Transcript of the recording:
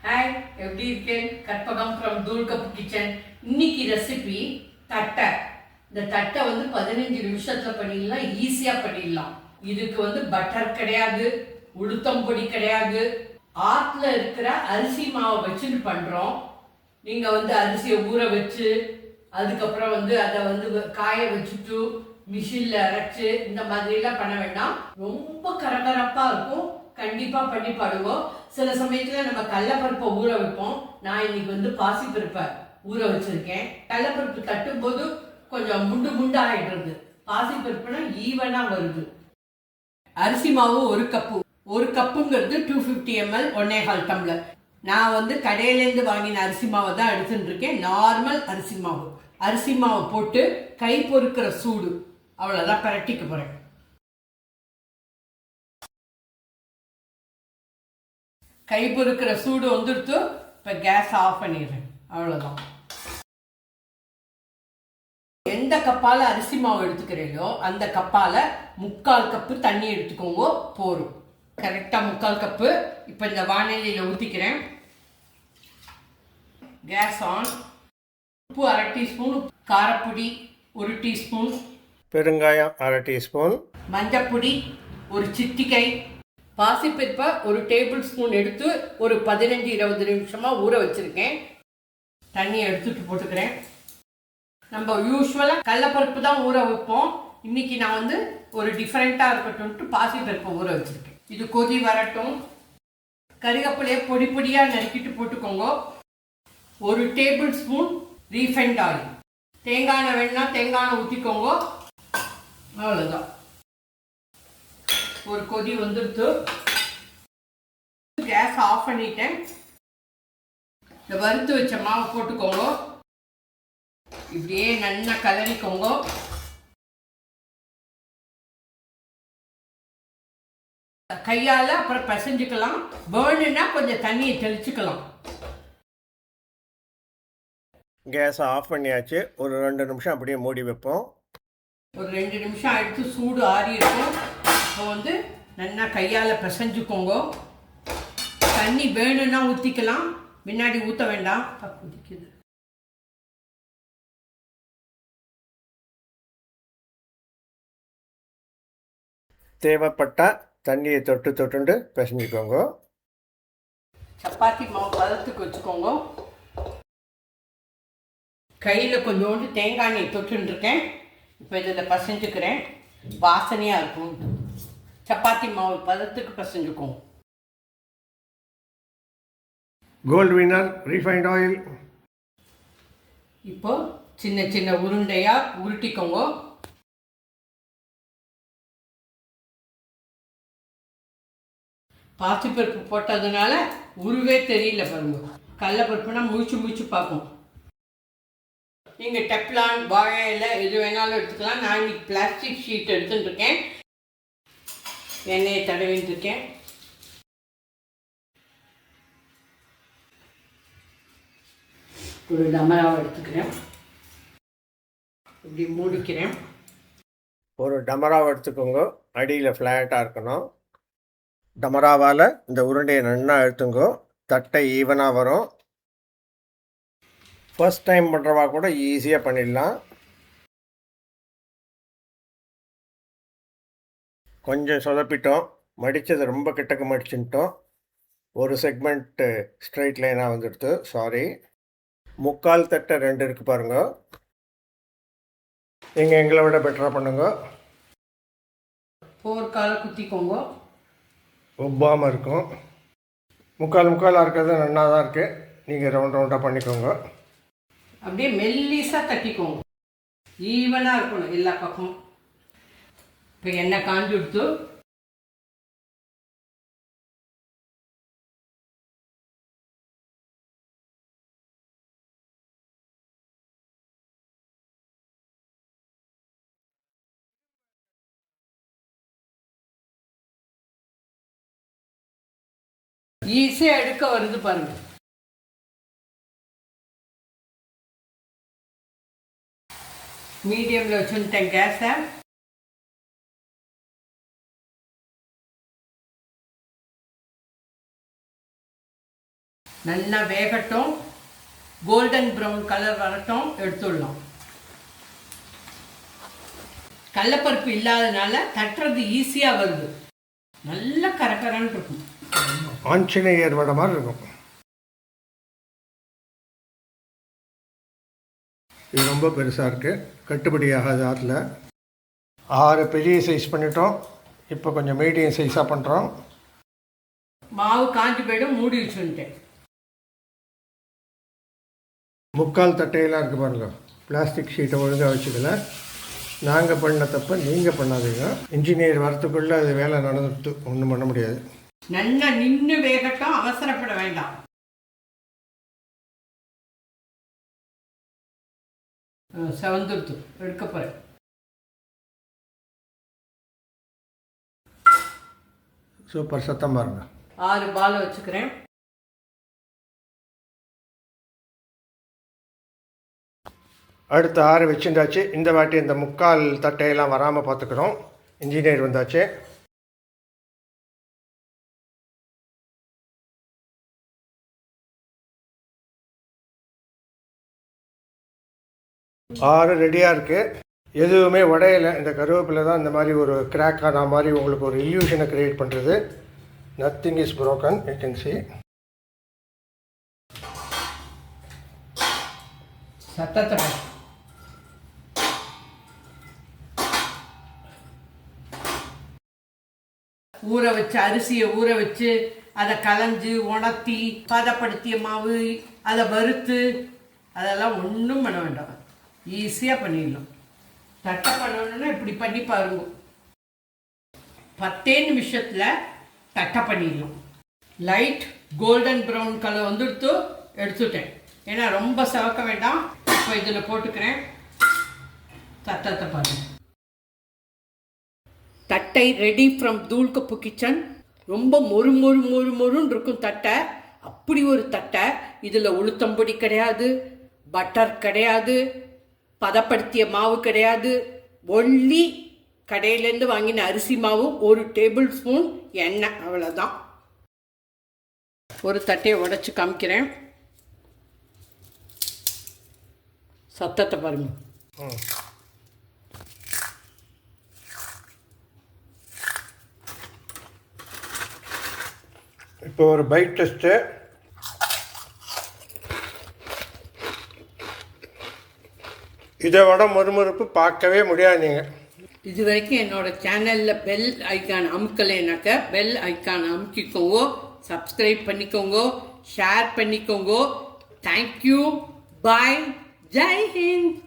Hi, எப்படி இருக்கேன்? Karpagam from தூள் கப் கிச்சன். இன்னைக்கு ரெசிபி தட்டை. இந்த தட்டை 15 நிமிஷத்தில் பண்ணிடலாம், ஈஸியாக பண்ணிடலாம். இதுக்கு பட்டர் கிடையாது, உளுத்தம் பொடி கிடையாது, ஆற்றுல இருக்கிற அரிசி மாவை வச்சுன்னு பண்ணுறோம். நீங்கள் அரிசியை ஊற வச்சு அதுக்கப்புறம் அதை காய வச்சுட்டு மிஷினில் அரைச்சு இந்த மாதிரிலாம் பண்ண வேண்டாம். ரொம்ப கரகரப்பாக இருக்கும். கண்டிப்பாக பண்ணி பாடுவோம். சில சமயத்தில் நம்ம கடலப்பருப்பை ஊற வைப்போம். நான் இன்னைக்கு பாசிப்பருப்பை ஊற வச்சுருக்கேன். கடலப்பருப்பு தட்டும் போது கொஞ்சம் முண்டு முண்டாகிடுறது. பாசிப்பருப்புனா ஈவனாக வருது. அரிசி மாவு ஒரு கப்புங்கிறது 250 ml 1.25 டம்ளர். நான் கடையிலேருந்து வாங்கின அரிசி மாவை தான் எடுத்துட்டு இருக்கேன். நார்மல் அரிசி மாவை போட்டு கை பொறுக்கிற சூடு அவ்வளோதான் பரட்டிக்க போகிறேன். கை பொறுக்கிற சூடு வந்துடுத்து. இப்போ கேஸ் ஆஃப் பண்ணிடுறேன். அவ்வளோதான். எந்த கப்பால் அரிசி மாவு எடுத்துக்கிறீங்களோ அந்த கப்பால் 3/4 கப்பு தண்ணி எடுத்துக்கோங்க, போரும். கரெக்டாக 3/4 கப்பு. இப்போ இந்த வானிலையில் ஊற்றிக்கிறேன். Gas on. உப்பு 1/2 டீஸ்பூன், காரப்பொடி 1 டீஸ்பூன், பெருங்காயம் 1/2 டீஸ்பூன், மஞ்சப்பொடி 1 சிட்டிகை, பாசிப்பருப்பை 1 டேபிள் ஸ்பூன் எடுத்து ஒரு 15-20 நிமிஷமாக ஊற வச்சுருக்கேன். தண்ணியை எடுத்துட்டு போட்டுக்கிறேன். நம்ம யூஸ்வலாக கடலப்பருப்பு தான் ஊற வைப்போம். இன்றைக்கி நான் ஒரு டிஃப்ரெண்ட்டாக இருக்கட்டும்ட்டு பாசிப்பருப்பை ஊற வச்சுருக்கேன். இது கொதி வரட்டும். கறிவேப்பிலையை பொடி பொடியாக நறுக்கிட்டு போட்டுக்கோங்க. 1 டேபிள் ஸ்பூன் ரீஃபைண்ட் ஆயில். தேங்காய் எண்ணெய் வேணுன்னா தேங்காய் எண்ணெய் ஊற்றிக்கோங்க. அவ்வளோதான். ஒரு கொதி வந்துடுத்து. கேஸ் ஆஃப் பண்ணிட்டேன். இந்த வறுத்து வச்ச மாவை போட்டுக்கோங்க. இப்படியே நல்லா கலரிக்கோங்க. கையால் அப்புறம் பிசைஞ்சுக்கலாம். பேர்னுன்னா கொஞ்சம் தண்ணியை தெளிச்சுக்கலாம். கேஸை ஆஃப் பண்ணியாச்சு. ஒரு 2 நிமிஷம் அப்படியே மூடி வைப்போம். ஒரு 2 நிமிஷம் எடுத்து சூடு ஆறி இருக்கும். இப்போ நல்லா கையால் பிசைஞ்சுக்கோங்க. தண்ணி வேணும்னா ஊற்றிக்கலாம், முன்னாடி ஊற்ற வேண்டாம். கொதிக்குது. தேவைப்பட்டால் தண்ணியை தொட்டுண்டு பிசைஞ்சுக்கோங்க. சப்பாத்தி மாவு பதத்துக்கு வச்சுக்கோங்க. கையில் கொஞ்சோண்டு தேங்காய் எண்ணெய் தொட்டுருக்கேன். இப்போ இதில் பசைஞ்சுக்கிறேன். வாசனையாக இருக்கும். சப்பாத்தி மாவு பதத்துக்கு பசைஞ்சுக்கோங்க. கோல்டு வினர் ரீஃபைண்ட் ஆயில். இப்போ சின்ன சின்ன உருண்டையாக உருட்டிக்கோங்க. பாசிப்பருப்பு போட்டதுனால உருவே தெரியல பாருங்க. கடலப்பருப்புனா முழிச்சு பார்க்கும். நீங்கள் டெப்லான், வாழை இலை எது வேணாலும் எடுத்துக்கலாம். நான் இன்னைக்கு பிளாஸ்டிக் ஷீட் எடுத்துட்டுருக்கேன். எண்ணெயை தடவிட்டுருக்கேன். ஒரு டமராவை எடுத்துக்கிறேன். இப்படி மூடிக்கிறேன். ஒரு டமராவை எடுத்துக்கோங்க. அடியில் ஃப்ளாட்டாக இருக்கணும். டமராவால் இந்த உருண்டையை நல்லா அழுத்துங்கோ. தட்டை ஈவனாக வரும். ஃபர்ஸ்ட் டைம் பண்ணுறவா கூட ஈஸியாக பண்ணிடலாம். கொஞ்சம் சொதப்பிட்டோம். மடித்தது ரொம்ப கிட்டக்கு மடிச்சுட்டோம். ஒரு செக்மெண்ட்டு ஸ்ட்ரைட் லைனாக வந்துடுது. சாரி. 3/4 தட்டை 2 இருக்குது பாருங்க. நீங்கள் எங்களை விட பெட்டராக பண்ணுங்க. 4 காலை குத்திக்கோங்க. ஒப்பாமல் இருக்கும். 3/4 இருக்கிறது நல்லா தான் இருக்குது. நீங்கள் ரவுண்டாக பண்ணிக்கோங்க. அப்படியே மெல்லிஸாக தட்டிக்கோங்க. ஈவனாக இருக்கணும் எல்லா பக்கமும். இப்போ எண்ணெய் காஞ்சி விடுத்து. ஈஸியாக எடுக்க வருது பாருங்கள். மீடியமில் வச்சுட்டேன் கேஸை. நல்லா வேகட்டும், கோல்டன் ப்ரௌன் கலர் வரட்டும், எடுத்துடலாம். கடலைப்பருப்பு இல்லாதனால தட்டுறது ஈஸியாக வருது. நல்ல கரகரன்னு இருக்கும். ஆஞ்சநேயர் வடை மாதிரி இருக்கும். இது ரொம்ப பெருசாக இருக்குது, கட்டுப்படி ஆகாது. ஆற்றுல 6 பெரிய சைஸ் பண்ணிட்டோம். இப்போ கொஞ்சம் மீடியம் சைஸாக பண்ணுறோம். மாவு காஞ்சி போய்டும், மூடி வச்சுட்டேன். முக்கால் தட்டையெல்லாம் இருக்குது பாருங்க. பிளாஸ்டிக் ஷீட்டை ஒழுங்காக வச்சுக்கல. நாங்கள் பண்ண தப்ப நீங்கள் பண்ணாதீங்க. இன்ஜினியர் வரத்துக்குள்ளே அது வேலை நடந்துட்டு ஒன்றும் பண்ண முடியாது. நல்லா நின்று வேகட்டும், அவசரப்பட வேண்டாம். செவந்துடுத்து எடுக்க போகிறேன். சூப்பர், சத்தம் பாருங்க. 6 பால் வச்சுக்கிறேன். அடுத்து 6 வச்சுருந்தாச்சு. இந்த வாட்டி இந்த முக்கால் தட்டையெல்லாம் வராமல் பார்த்துக்கிறோம். இன்ஜினியர் வந்தாச்சு. ஆறு ரெடியாக இருக்குது. எதுவுமே உடையலை. இந்த கருவேப்பிலை தான் இந்த மாதிரி ஒரு கிராக் ஆன மாதிரி உங்களுக்கு ஒரு இல்யூஷனை க்ரியேட் பண்ணுறது. Nothing is broken, you can see. சத்தத்தை ஊற வச்சு, அரிசியை ஊற வச்சு அதை களைஞ்சு உணர்த்தி பதப்படுத்திய மாவு அதை வறுத்து அதெல்லாம் ஒன்றும் பண்ண வேண்டாம். ஈஸியாக பண்ணிடலாம். தட்டை பண்ணணுன்னா இப்படி பண்ணி பாருங்க. 10 நிமிஷத்தில் தட்டை பண்ணிடலாம். லைட் கோல்டன் ப்ரௌன் கலர் வந்துடுத்து எடுத்துட்டேன். ஏன்னா ரொம்ப சவக்க வேண்டாம். இப்போ இதில் போட்டுக்கிறேன். தட்டத்தை பாருங்க. தட்டை ரெடி ஃப்ரம் தூள் கப்பு கிச்சன். ரொம்ப மொறுன்னு இருக்கும் தட்டை. அப்படி ஒரு தட்டை. இதில் உளுத்தம்பொடி கிடையாது, பட்டர் கிடையாது, பதப்படுத்திய மாவு கிடையாது. ஒன்லி கடையிலேருந்து வாங்கின அரிசி மாவு, 1 டேபிள் ஸ்பூன் எண்ணெய், அவ்வளோதான். ஒரு தட்டையை உடைச்சி காமிக்கிறேன். சத்தத்தை பாருங்க. இப்போ ஒரு பைட் டெஸ்ட்டு. இதை விட மொறுமொறுப்பு பார்க்கவே முடியாது நீங்கள். இது வரைக்கும் என்னோட சேனலில் பெல் ஐக்கான் அமுக்கலைனாக்க பெல் ஐக்கான் அமுக்கிக்கோங்க, சப்ஸ்கிரைப் பண்ணிக்கோங்க, ஷேர் பண்ணிக்கோங்க. Thank you, bye, Jai Hind.